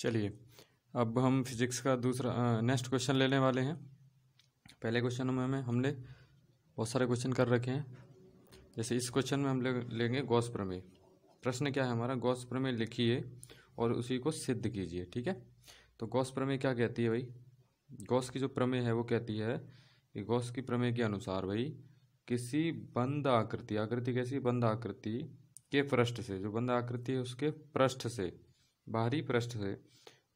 चलिए अब हम फिजिक्स का दूसरा नेक्स्ट क्वेश्चन लेने वाले हैं। पहले क्वेश्चन में हमने बहुत सारे क्वेश्चन कर रखे हैं। जैसे इस क्वेश्चन में हम लेंगे गॉस प्रमेय। प्रश्न क्या है हमारा, गॉस प्रमेय लिखिए और उसी को सिद्ध कीजिए। ठीक है, तो गॉस प्रमेय क्या कहती है भाई? गॉस की जो प्रमेय है वो कहती है कि गॉस की प्रमेय के अनुसार भाई किसी बंद आकृति, आकृति कैसी, बंद आकृति के पृष्ठ से, जो बंद आकृति है उसके पृष्ठ से, बाहरी पृष्ठ से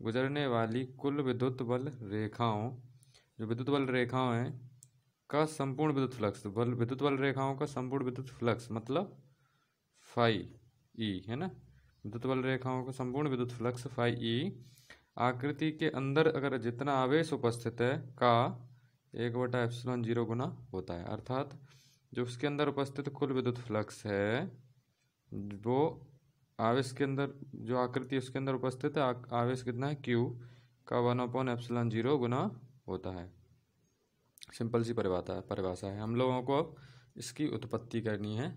गुजरने वाली कुल विद्युत बल रेखाओं, जो विद्युत बल रेखाओं हैं का संपूर्ण विद्युत फ्लक्स, विद्युत बल रेखाओं का संपूर्ण विद्युत फ्लक्स मतलब फाई ई है ना, विद्युत बल रेखाओं का संपूर्ण विद्युत फ्लक्स फाई ई आकृति के अंदर अगर जितना आवेश उपस्थित है का 1/ε0 गुना होता है। अर्थात जो उसके अंदर उपस्थित कुल विद्युत फ्लक्स है वो आवेश के अंदर, जो आकृति उसके अंदर उपस्थित है आवेश कितना है Q का 1/ε0 गुना होता है। सिंपल सी परिभाषा है। हम लोगों को अब इसकी उत्पत्ति करनी है,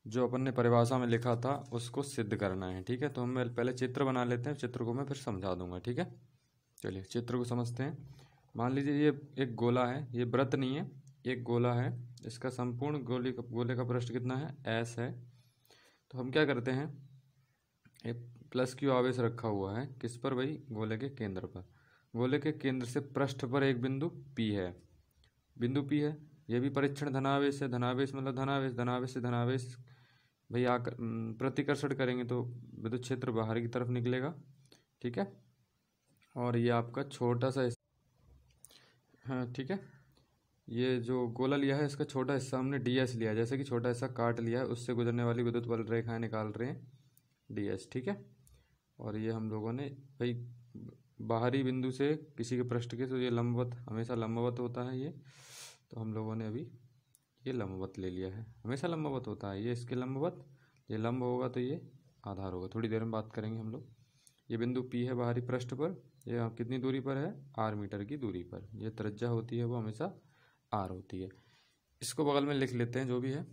जो अपन ने परिभाषा में लिखा था उसको सिद्ध करना है। ठीक है, तो हम पहले चित्र बना लेते हैं, चित्र को मैं फिर समझा दूंगा। ठीक है, चलिए चित्र को समझते हैं। मान लीजिए ये एक गोला है, ये वृत्त नहीं है, एक गोला है। इसका संपूर्ण गोले का पृष्ठ कितना है, S है। तो हम क्या करते हैं, एक +Q आवेश रखा हुआ है किस पर भाई, गोले के केंद्र पर। गोले के केंद्र से पृष्ठ पर एक बिंदु P है, बिंदु P है। यह भी परीक्षण धनावेश है, धनावेश मतलब धनावेश, धनावेश से धनावेश भाई प्रतिकर्षण करेंगे तो विद्युत क्षेत्र बाहर की तरफ निकलेगा। ठीक है, और ये आपका छोटा सा, हाँ ठीक है, ये जो गोला लिया है इसका छोटा हिस्सा हमने DS लिया है, जैसे कि छोटा हिस्सा काट लिया है, उससे गुजरने वाली विद्युत बल रेखाएं निकाल रहे हैं DS। ठीक है, और ये हम लोगों ने भाई बाहरी बिंदु से किसी के पृष्ठ के, तो ये लंबवत, हमेशा लंबवत होता है ये, तो हम लोगों ने अभी ये लंबवत ले लिया है, हमेशा लंबवत होता है ये, इसके लंबवत, ये लंब होगा तो ये आधार होगा। थोड़ी देर में बात करेंगे हम लोग। ये बिंदु P है बाहरी पृष्ठ पर, ये कितनी दूरी पर है, R मीटर की दूरी पर। ये त्रिज्या होती है वो हमेशा R होती है। इसको बगल में लिख लेते हैं जो भी है।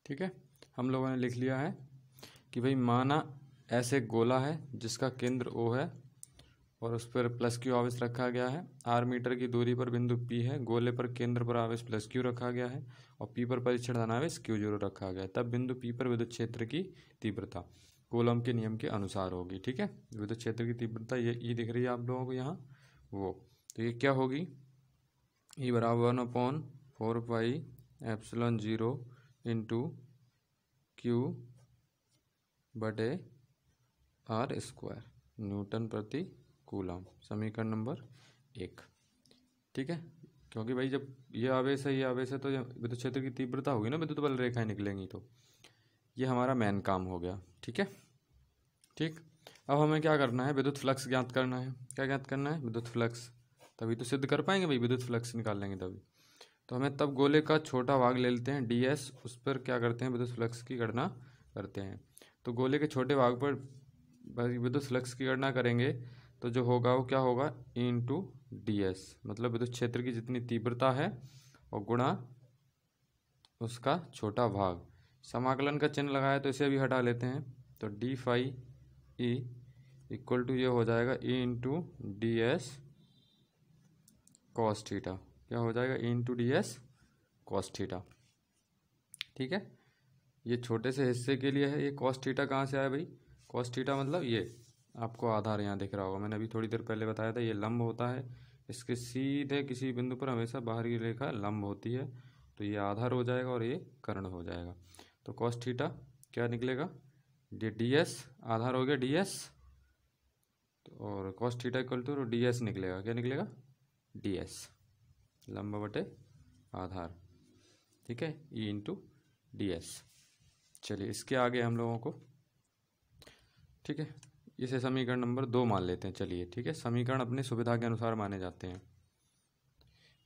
ठीक है, हम लोगों ने लिख लिया है कि भाई माना ऐसे गोला है जिसका केंद्र O है और उस पर +Q आवेश रखा गया है। R मीटर की दूरी पर बिंदु P है, गोले पर केंद्र पर आवेश +Q रखा गया है और P पर परीक्षण धनावेश Q0 रखा गया है। तब बिंदु P पर विद्युत क्षेत्र की तीव्रता कूलम के नियम के अनुसार होगी। ठीक है, विद्युत क्षेत्र की तीव्रता ये E दिख रही है आप लोगों को यहाँ, वो तो ये क्या होगी, E बराबर 1/4πε0 इंटू Q/r², न्यूटन प्रति कूलम, समीकरण नंबर 1। ठीक है, क्योंकि भाई जब ये आवेश है, ये आवेश है, तो विद्युत क्षेत्र की तीव्रता होगी ना, विद्युत बल रेखाएं निकलेंगी, तो ये हमारा मेन काम हो गया। ठीक है, ठीक, अब हमें क्या करना है, विद्युत फ्लक्स ज्ञात करना है। क्या ज्ञात करना है, विद्युत फ्लक्स, तभी तो सिद्ध कर पाएंगे भाई, विद्युत फ्लक्स निकाल लेंगे तभी। तो हमें तब गोले का छोटा भाग ले लेते हैं DS, उस पर क्या करते हैं, विद्युत फ्लक्स की गणना करते हैं। तो गोले के छोटे भाग पर विद्युत फ्लक्स की गणना करेंगे तो जो होगा वो क्या होगा, E/DS, मतलब विद्युत क्षेत्र की जितनी तीव्रता है और गुणा उसका छोटा भाग। समाकलन का चिन्ह लगाया तो इसे भी हटा लेते हैं, तो d∅e इक्वल टू ये हो जाएगा E/DS cos थीटा। क्या हो जाएगा, E/DS cos थीटा। ठीक है, ये छोटे से हिस्से के लिए है। ये cos थीटा कहाँ से आया भाई, cos थीटा मतलब ये आपको आधार यहाँ दिख रहा होगा, मैंने अभी थोड़ी देर पहले बताया था, ये लंब होता है, इसके सीधे किसी बिंदु पर हमेशा बाहरी रेखा लंब होती है, तो ये आधार हो जाएगा और ये कर्ण हो जाएगा। तो cos थीटा क्या निकलेगा, ये DS आधार हो गया DS, और cos theta equal to DS निकलेगा, क्या निकलेगा, DS लंब बटे आधार। ठीक है, E/DS। चलिए इसके आगे हम लोगों को, ठीक है, इसे समीकरण नंबर 2 मान लेते हैं। चलिए ठीक है, समीकरण अपनी सुविधा के अनुसार माने जाते हैं।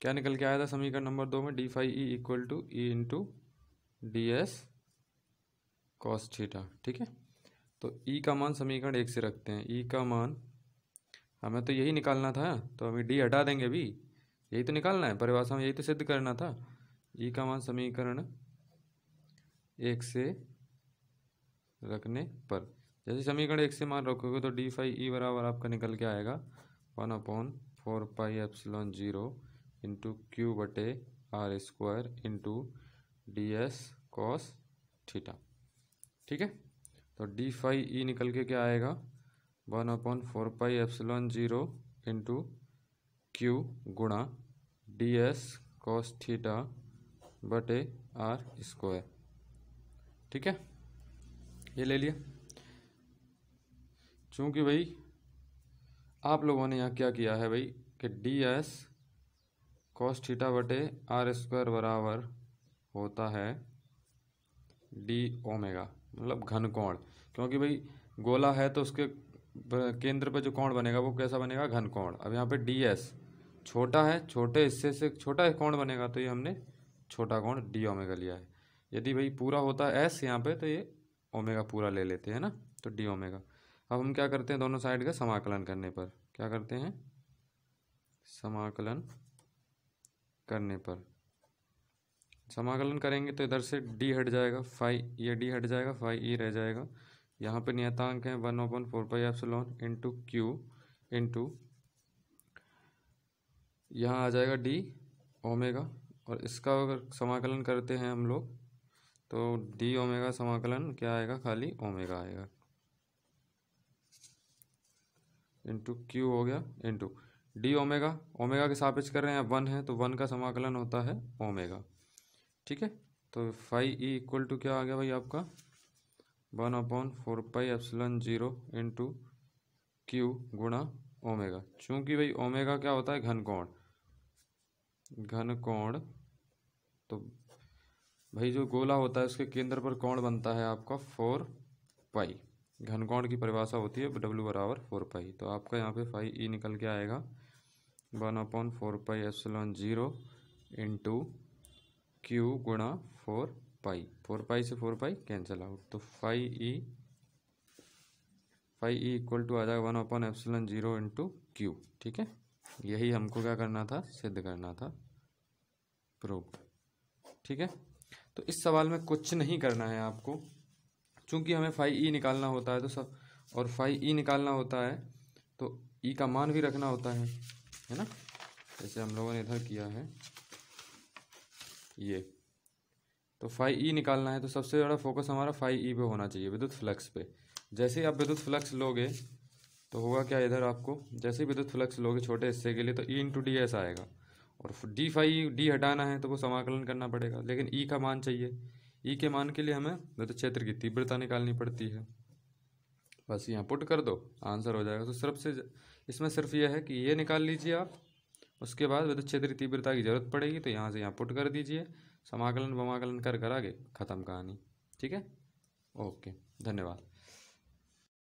क्या निकल के आया था समीकरण नंबर 2 में, d∅e equal to E/DS cos theta. ठीक है, तो E का मान समीकरण 1 से रखते हैं। E का मान हमें तो यही निकालना था, तो अभी D हटा देंगे, अभी यही तो निकालना है, परिभाषा में यही तो सिद्ध करना था। E का मान समीकरण 1 से रखने पर, जैसे समीकरण 1 से मान रखोगे तो डी फाई ई बराबर आपका निकल के आएगा 1/4πε0 इंटू क्यू बटे r square into d s cos theta. ठीक है, तो डी फाई ई निकल के क्या आएगा 1/4πε0 इंटू क्यू गुणा डी एस कॉस थीटा बटे आर स्क्वायर। ठीक है, ये ले लिया। चूंकि भाई आप लोगों ने यहाँ क्या किया है भाई कि डी एस कॉस थीटा बटे आर स्क्वायर बराबर होता है डी ओमेगा, मतलब घन कोण। क्योंकि भाई गोला है तो उसके केंद्र पे जो कोण बनेगा वो कैसा बनेगा, घन कोण। अब यहाँ पे डी एस छोटा है, छोटे हिस्से से छोटा कोण बनेगा, तो ये हमने छोटा कोण डी ओमेगा लिया है। यदि भाई पूरा होता है एस यहाँ पे तो ये ओमेगा पूरा ले लेते हैं ना, तो डी ओमेगा। अब हम क्या करते हैं, दोनों साइड का समाकलन करने पर क्या करते हैं, समाकलन करने पर समाकलन करेंगे तो इधर से डी हट जाएगा, फाई ये डी हट जाएगा, फाई ई रह जाएगा। यहाँ पे नियतांक है 1/4πε इंटू क्यू इंटू यहाँ आ जाएगा डी ओमेगा। और इसका अगर समाकलन करते हैं हम लोग तो डी ओमेगा समाकलन क्या आएगा, खाली ओमेगा आएगा इंटू क्यू हो गया इंटू डी ओमेगा। ओमेगा के सापेक्ष कर रहे हैं, 1 है तो 1 का समाकलन होता है ओमेगा। ठीक है, तो फाई ई इक्वल टू क्या आ गया भाई आपका 1/4πε0 इंटू क्यू गुणा ओमेगा। चूँकि भाई ओमेगा क्या होता है, घन कोण। घन कोण तो भाई जो गोला होता है उसके केंद्र पर कोण बनता है आपका 4 पाई। घन कोण की परिभाषा होती है W बराबर 4 पाई। तो आपका यहाँ पे फाई ई निकल के आएगा 1/4πε0 इंटू क्यू गुणा 4 पाई। 4 पाई से 4 पाई कैंसिल आउट, तो फाई ई इक्वल टू आ जाएगा 1/ε0 इंटू क्यू। ठीक है, यही हमको क्या करना था, सिद्ध करना था, प्रूव। ठीक है, तो इस सवाल में कुछ नहीं करना है आपको, चूंकि हमें फाई ई निकालना होता है तो सब, और फाई ई निकालना होता है तो ई का मान भी रखना होता है ना। जैसे हम लोगों ने इधर किया है ये, तो फाई ई निकालना है तो सबसे ज़्यादा फोकस हमारा फाई ई पे होना चाहिए, विद्युत फ्लक्स पे। जैसे ही आप विद्युत फ्लक्स लोगे तो होगा क्या, इधर आपको जैसे ही विद्युत फ्लक्स लोगे छोटे हिस्से के लिए तो ई इंटू डी एस आएगा, और डी फाई डी हटाना है तो वो समाकलन करना पड़ेगा, लेकिन ई का मान चाहिए। ई के मान के लिए हमें विद्युत क्षेत्र की तीव्रता निकालनी पड़ती है। बस यहाँ पुट कर दो, आंसर हो जाएगा। तो इसमें सिर्फ ये है कि ये निकाल लीजिए आप, उसके बाद विद्युत क्षेत्र की तीव्रता की जरूरत पड़ेगी तो यहाँ से यहाँ पुट कर दीजिए, समाकलन वमाकलन कर आगे ख़त्म कहानी। ठीक है, ओके, धन्यवाद।